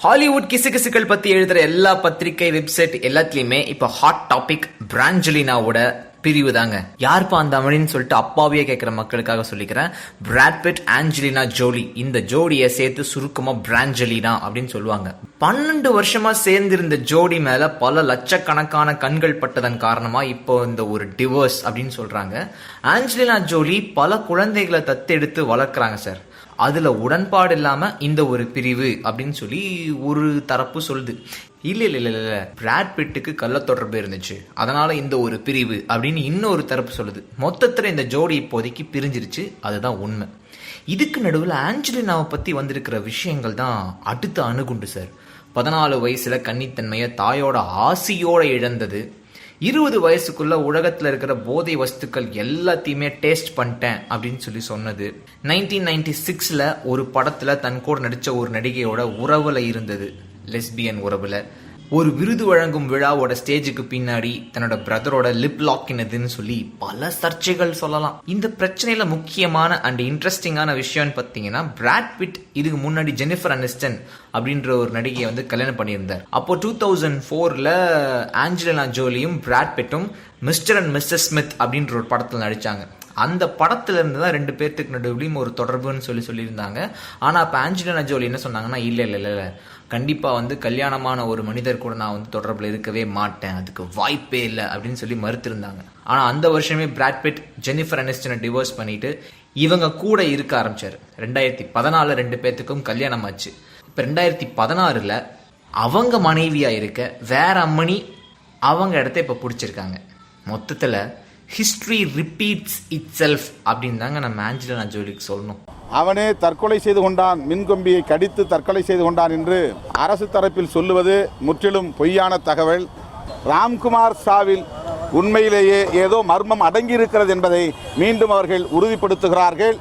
Hollywood கிசுகிசுக்கள் பத்தி எழுதுற எல்லா பத்திரிகை வெப்சைட் எல்லாத்துலயுமே இப்ப ஹாட் டாபிக் பிராஞ்சலினாவோட பிரிவு தாங்க. யாருப்பா அந்த அமளின்னு சொல்லிட்டு அப்பாவியே கேட்கிற மக்களுக்காக சொல்லிக்கிறேன். பிராட் பிட், ஆஞ்சலினா ஜோலி, இந்த ஜோடியை சேர்த்து சுருக்கமா பிராஞ்சலினா அப்படின்னு சொல்லுவாங்க. 12 வருஷமா சேர்ந்திருந்த ஜோடி மேல பல லட்சக்கணக்கான கண்கள் பட்டதன் காரணமா இப்போ இந்த ஒரு டிவோர்ஸ் அப்படின்னு சொல்றாங்க. ஆஞ்சலினா ஜோலி பல குழந்தைகளை தத்தெடுத்து வளர்க்குறாங்க சார். அதுல உடன்பாடு இல்லாம இந்த ஒரு பிரிவு அப்படின்னு சொல்லி ஒரு தரப்பு சொல்லுது. இல்ல பிராட் பிட்டுக்கு கள்ள தொடர்பு இருந்துச்சு, அதனால இந்த ஒரு பிரிவு அப்படின்னு இன்னொரு தரப்பு சொல்லுது. மொத்தத்துல இந்த ஜோடி இப்போதைக்கு பிரிஞ்சிருச்சு, அதுதான் உண்மை. இதுக்கு நடுவில் ஆஞ்சலினாவை பத்தி வந்திருக்கிற விஷயங்கள் தான் அடுத்த அணுகுண்டு சார். 14 வயசுல கன்னித்தன்மையை தாயோட ஆசையோட இழந்தது. 20 வயசுக்குள்ள உலகத்துல இருக்கிற போதை வஸ்துக்கள் எல்லாத்தையுமே டேஸ்ட் பண்ணிட்டேன் அப்படின்னு சொல்லி சொன்னது. 1996ல ஒரு படத்துல தன் கூட நடிச்ச ஒரு நடிகையோட உறவுல இருந்தது, லெஸ்பியன் உறவுல. ஒரு விருது வழங்கும் விழாவோட ஸ்டேஜுக்கு பின்னாடி தன்னோட பிரதரோட லிப் லாக்கினதுன்னு சொல்லி பல சர்ச்சைகள் சொல்லலாம். இந்த பிரச்சனையில முக்கியமான அண்ட் இன்ட்ரெஸ்டிங்கான விஷயம்னு பார்த்தீங்கன்னா, பிராட் பிட் இதுக்கு முன்னாடி ஜெனிஃபர் அனிஸ்டன் அப்படின்ற ஒரு நடிகையை வந்து கல்யாணம் பண்ணியிருந்தார். அப்போ 2004ல ஆஞ்சலினா ஜோலியும் பிராட் பிட்டும் மிஸ்டர் அண்ட் மிஸ்ஸஸ் ஸ்மித் அப்படின்ற ஒரு படத்தில் நடிச்சாங்க. அந்த படத்துல இருந்து தான் 2 பேர்த்துக்கு நடுவுலையும் ஒரு தொடர்புன்னு சொல்லியிருந்தாங்க. ஆனா இப்ப ஆஞ்சலினா ஜோலி என்ன சொன்னாங்கன்னா, இல்ல கண்டிப்பா வந்து கல்யாணமான ஒரு மனிதர் கூட நான் வந்து தொடர்புல இருக்கவே மாட்டேன், அதுக்கு வாய்ப்பே இல்லை அப்படின்னு சொல்லி மறுத்திருந்தாங்க. ஆனா அந்த வருஷமே பிராட் பிட் ஜெனிஃபர் அனிஸ்டனை டிவோர்ஸ் பண்ணிட்டு இவங்க கூட இருக்க ஆரம்பிச்சாரு. 2014 2 பேர்த்துக்கும் கல்யாணம் ஆச்சு. இப்ப 2016ல அவங்க மனைவியா இருக்க வேற அம்மணி அவங்க இடத்த இப்ப பிடிச்சிருக்காங்க. மொத்தத்துல ஹிஸ்டரி ரிப்பீட்ஸ் இட் செல்ஃப் அப்படின்னு தாங்க நம்ம ஆஞ்சலினா ஜோலிக்கு சொல்லணும். அவனே தற்கொலை செய்து கொண்டான், மின்கம்பியை கடித்து தற்கொலை செய்து கொண்டான் என்று அரசு தரப்பில் சொல்லுவது முற்றிலும் பொய்யான தகவல். ராம்குமார் சாவில் உண்மையிலேயே ஏதோ மர்மம் அடங்கியிருக்கிறது என்பதை மீண்டும் அவர்கள் உறுதிப்படுத்துகிறார்கள்.